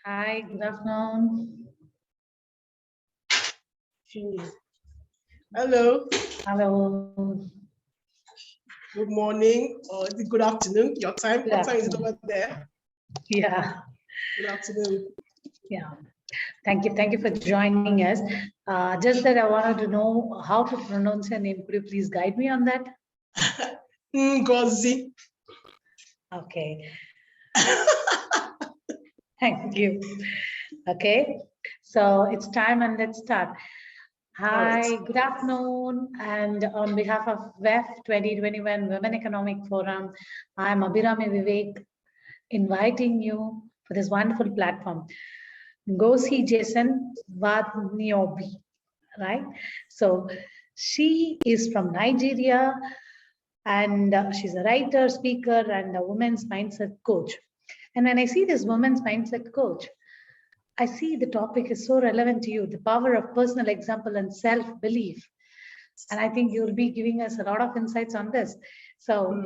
Hi, good afternoon. Hello. Hello. Good morning or is it good afternoon? Your time? Good What time is it afternoon. over there? Yeah, Good afternoon. yeah. Thank you. Thank you for joining us. Just that I wanted to know how to pronounce your name. Could you please guide me on that? Ngozi. Okay. Thank you. Okay. So it's time and let's start. All right. Hi, good afternoon. And on behalf of WEF 2021 Women Economic Forum, I'm Abhirami Vivek, inviting you for this wonderful platform. Ngozi Jason Wadniobi, right? So she is from Nigeria and she's a writer, speaker, and a women's mindset coach. And when I see this women's mindset coach, I see the topic is so relevant to you, the power of personal example and self-belief. And I think you'll be giving us a lot of insights on this. So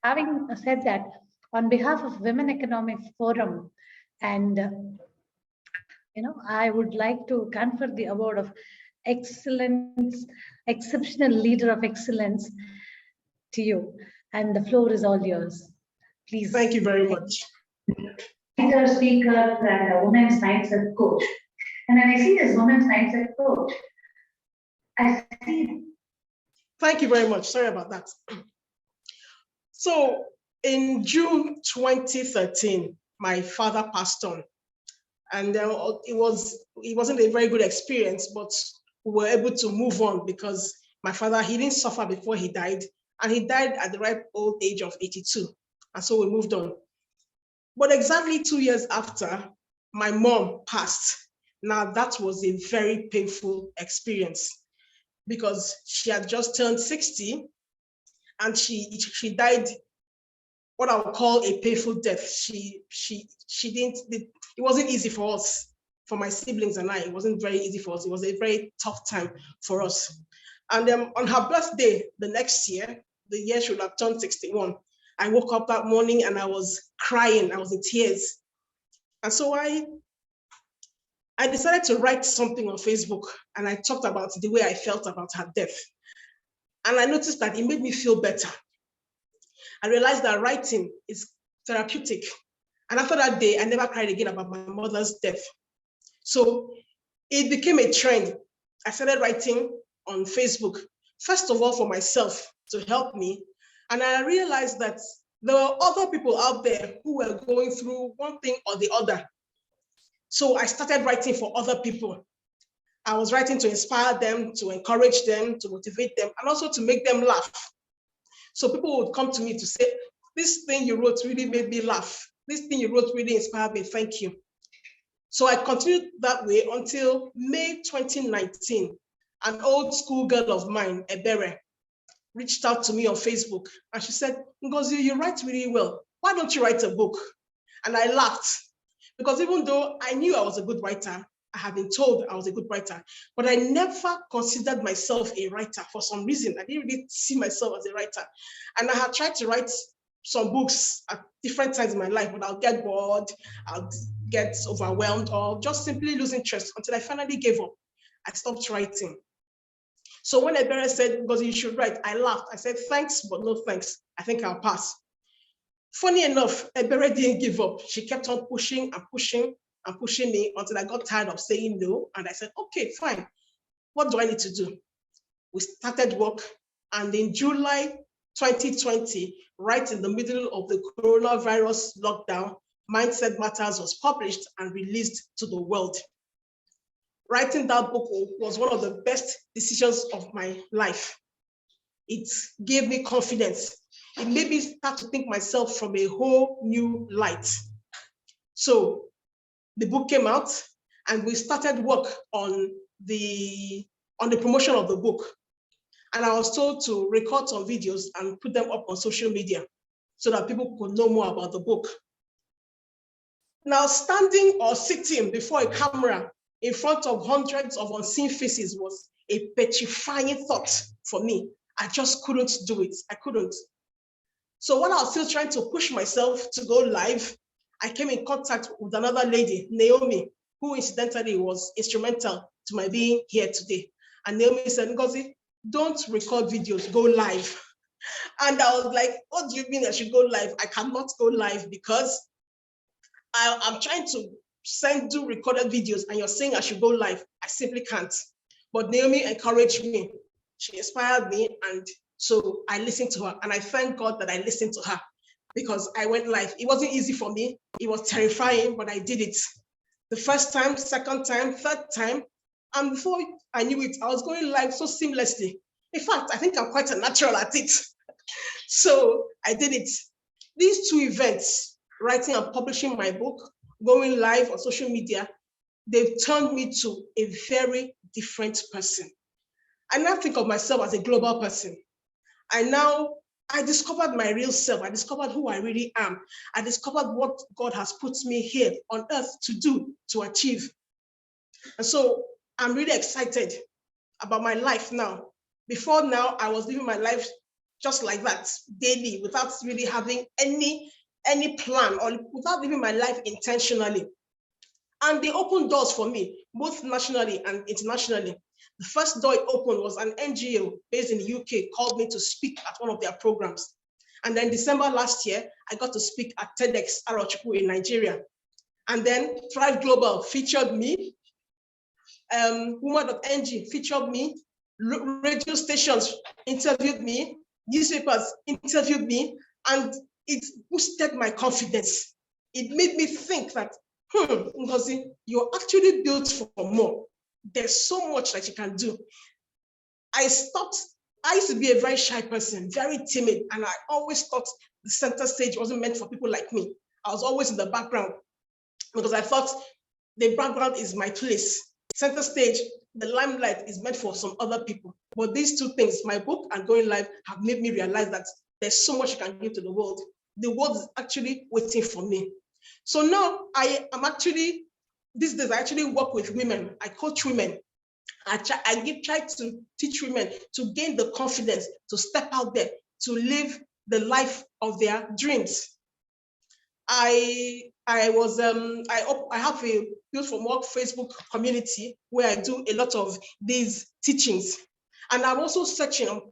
having said that, on behalf of Women Economic Forum, and I would like to confer the award of excellence, exceptional leader of excellence to you. And the floor is all yours. Please. Thank you very much. Writer, speaker, and a women's mindset coach. And when I see this women's mindset coach, I see. Thank you very much. Sorry about that. So in June 2013, my father passed on. And it wasn't a very good experience, but we were able to move on because my father, he didn't suffer before he died. And he died at the ripe old age of 82. And so we moved on. But exactly 2 years after, my mom passed. Now that was a very painful experience because she had just turned 60 and she died what I would call a painful death. She didn't, it wasn't easy for us, for my siblings and I. It wasn't very easy for us. It was a very tough time for us. And on her birthday, the next year, the year she would have turned 61, I woke up that morning and I was crying. I was in tears. And so I decided to write something on Facebook and I talked about the way I felt about her death. And I noticed that it made me feel better. I realized that writing is therapeutic. And after that day, I never cried again about my mother's death. So it became a trend. I started writing on Facebook, first of all for myself to help me. And I realized that there were other people out there who were going through one thing or the other. So I started writing for other people. I was writing to inspire them, to encourage them, to motivate them, and also to make them laugh. So people would come to me to say, this thing you wrote really made me laugh. This thing you wrote really inspired me, thank you. So I continued that way until May 2019. An old school girl of mine, Ebere, reached out to me on Facebook and she said, Ngozi, you write really well. Why don't you write a book? And I laughed because even though I knew I was a good writer, I had been told I was a good writer, but I never considered myself a writer for some reason. I didn't really see myself as a writer. And I had tried to write some books at different times in my life, but I'll get bored, I'll get overwhelmed, or just simply lose interest until I finally gave up. I stopped writing. So when Ebere said, because you should write, I laughed. I said, thanks, but no thanks. I think I'll pass. Funny enough, Ebere didn't give up. She kept on pushing and pushing and pushing me until I got tired of saying no. And I said, okay, fine. What do I need to do? We started work. And in July 2020, right in the middle of the coronavirus lockdown, Mindset Matters was published and released to the world. Writing that book was one of the best decisions of my life. It gave me confidence. It made me start to think myself from a whole new light. So the book came out and we started work on the promotion of the book. And I was told to record some videos and put them up on social media so that people could know more about the book. Now, standing or sitting before a camera in front of hundreds of unseen faces was a petrifying thought for me. I just couldn't do it. I couldn't. So while I was still trying to push myself to go live, I came in contact with another lady, Naomi, who incidentally was instrumental to my being here today. And Naomi said, Ngozi, don't record videos, go live. And I was like, what do you mean I should go live? I cannot go live because I'm trying to do recorded videos and you're saying I should go live. I simply can't. But Naomi encouraged me. She inspired me. And so I listened to her. And I thank God that I listened to her because I went live. It wasn't easy for me. It was terrifying, but I did it. The first time, second time, third time. And before I knew it, I was going live so seamlessly. In fact, I think I'm quite a natural at it. So I did it. These two events, writing and publishing my book, going live on social media, they've turned me to a very different person. I now think of myself as a global person. I discovered my real self. I discovered who I really am. I discovered what God has put me here on earth to do, to achieve. And so I'm really excited about my life now. Before now, I was living my life just like that, daily, without really having any plan or without living my life intentionally. And they opened doors for me, both nationally and internationally. The first door it opened was an NGO based in the UK called me to speak at one of their programs. And then December last year, I got to speak at TEDx Arochukwu in Nigeria. And then Thrive Global featured me. Woman.ng featured me. Radio stations interviewed me. Newspapers interviewed me. And it boosted my confidence. It made me think that, Ngozi, you're actually built for more. There's so much that you can do. I used to be a very shy person, very timid, and I always thought the center stage wasn't meant for people like me. I was always in the background because I thought the background is my place. Center stage, the limelight is meant for some other people. But these two things, my book and going live, have made me realize that there's so much you can give to the world. The world is actually waiting for me. So now these days I actually work with women. I coach women. I try to teach women to gain the confidence to step out there, to live the life of their dreams. I have a Built for More Facebook community where I do a lot of these teachings. And I'm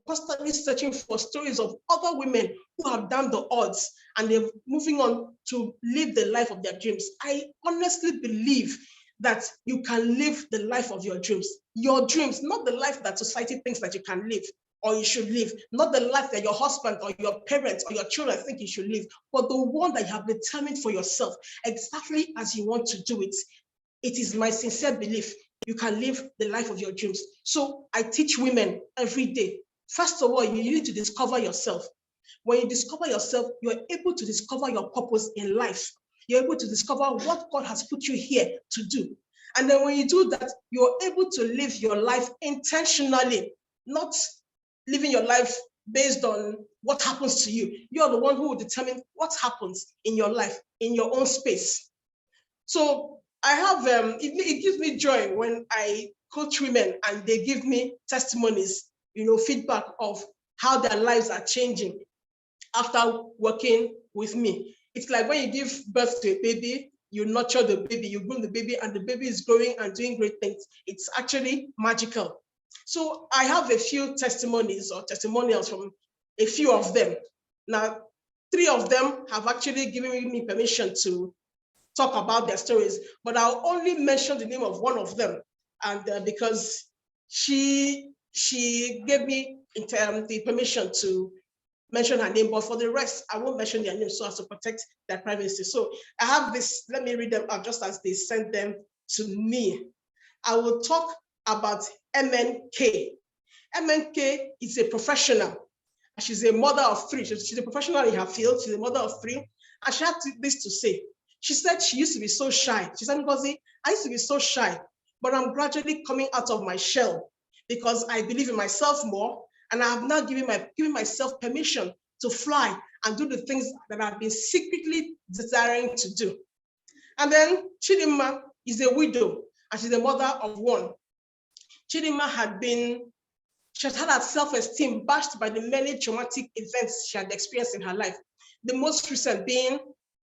constantly searching for stories of other women who have done the odds and they're moving on to live the life of their dreams. I honestly believe that you can live the life of your dreams, not the life that society thinks that you can live or you should live, not the life that your husband or your parents or your children think you should live, but the one that you have determined for yourself, exactly as you want to do it. It is my sincere belief you can live the life of your dreams. So I teach women every day. First of all, you need to discover yourself. When you discover yourself, you're able to discover your purpose in life. You're able to discover what God has put you here to do. And then when you do that, you're able to live your life intentionally, not living your life based on what happens to you. You're the one who will determine what happens in your life, in your own space. So I have, it gives me joy when I coach women and they give me testimonies, feedback of how their lives are changing after working with me. It's like when you give birth to a baby, you nurture the baby, you groom the baby, and the baby is growing and doing great things. It's actually magical. So I have a few testimonies or testimonials from a few of them. Now, 3 of them have actually given me permission to talk about their stories, but I'll only mention the name of one of them, and because she gave me the permission to mention her name, but for the rest, I won't mention their name so as to protect their privacy. So I have this, let me read them out just as they sent them to me. I will talk about MNK. MNK is a professional. She's a mother of 3. She's a professional in her field. She's a mother of 3. And she had this to say. She said she used to be so shy. She said, Ngozi, I used to be so shy, but I'm gradually coming out of my shell because I believe in myself more. And I have now given myself permission to fly and do the things that I've been secretly desiring to do. And then Chidinma is a widow and she's a mother of 1. Chidinma she had her self-esteem bashed by the many traumatic events she had experienced in her life. The most recent being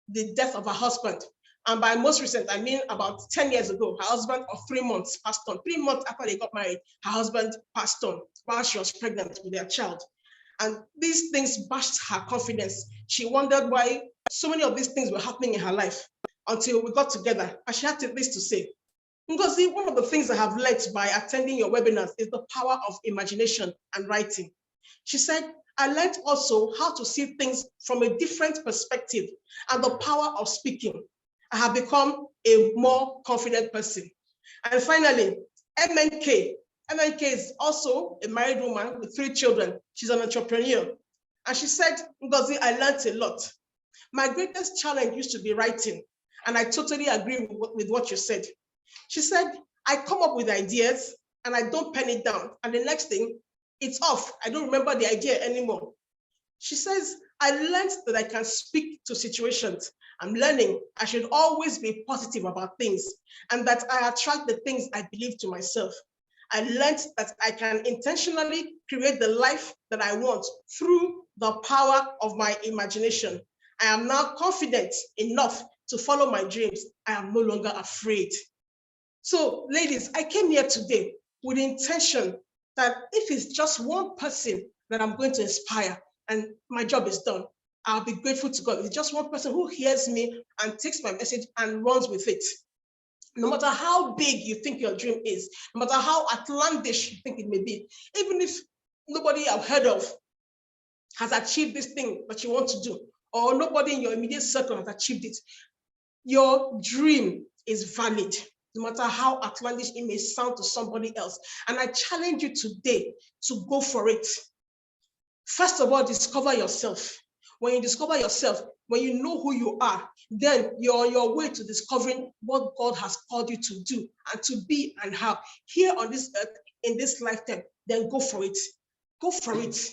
the death of her husband. And by most recent, I mean about 10 years ago, her husband of 3 months passed on. 3 months after they got married, her husband passed on while she was pregnant with their child. And these things bashed her confidence. She wondered why so many of these things were happening in her life until we got together. And she had this to say. Ngozi, one of the things I have learned by attending your webinars is the power of imagination and writing. She said, I learned also how to see things from a different perspective and the power of speaking. I have become a more confident person. And finally, MNK. MNK is also a married woman with 3 children. She's an entrepreneur. And she said, Ngozi, I learned a lot. My greatest challenge used to be writing. And I totally agree with what you said. She said, I come up with ideas and I don't pen it down. And the next thing, it's off. I don't remember the idea anymore. She says, I learned that I can speak to situations. I'm learning I should always be positive about things and that I attract the things I believe to myself. I learned that I can intentionally create the life that I want through the power of my imagination. I am now confident enough to follow my dreams. I am no longer afraid. So, ladies, I came here today with the intention that if it's just one person that I'm going to inspire and my job is done, I'll be grateful to God. If it's just one person who hears me and takes my message and runs with it. No matter how big you think your dream is, no matter how outlandish you think it may be, even if nobody I've heard of has achieved this thing that you want to do, or nobody in your immediate circle has achieved it, your dream is valid, no matter how outlandish it may sound to somebody else. And I challenge you today to go for it. First of all, discover yourself. When you discover yourself, when you know who you are, then you're on your way to discovering what God has called you to do and to be and have here on this earth in this lifetime. Then go for it. Go for it.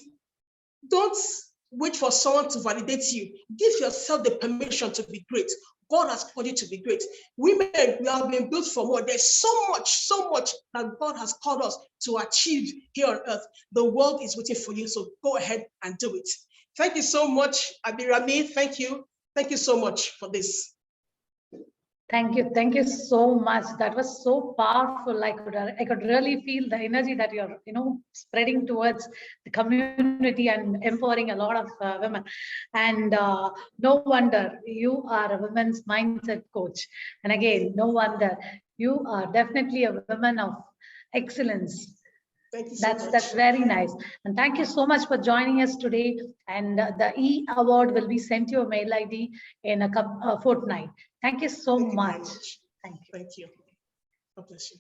Don't wait for someone to validate you. Give yourself the permission to be great. God has called you to be great. Women, we have been built for more. There's so much that God has called us to achieve here on earth. The world is waiting for you, so go ahead and do it. Thank you so much, Abirami. Thank you. Thank you so much for this. Thank you. Thank you so much. That was so powerful. I could really feel the energy that you're, spreading towards the community and empowering a lot of women. And no wonder you are a women's mindset coach. And again, no wonder you are definitely a woman of excellence. Thank you so much. That's very nice. And thank you so much for joining us today. And the E award will be sent to your mail ID in a fortnight. Thank you so much. Thank you. God bless you.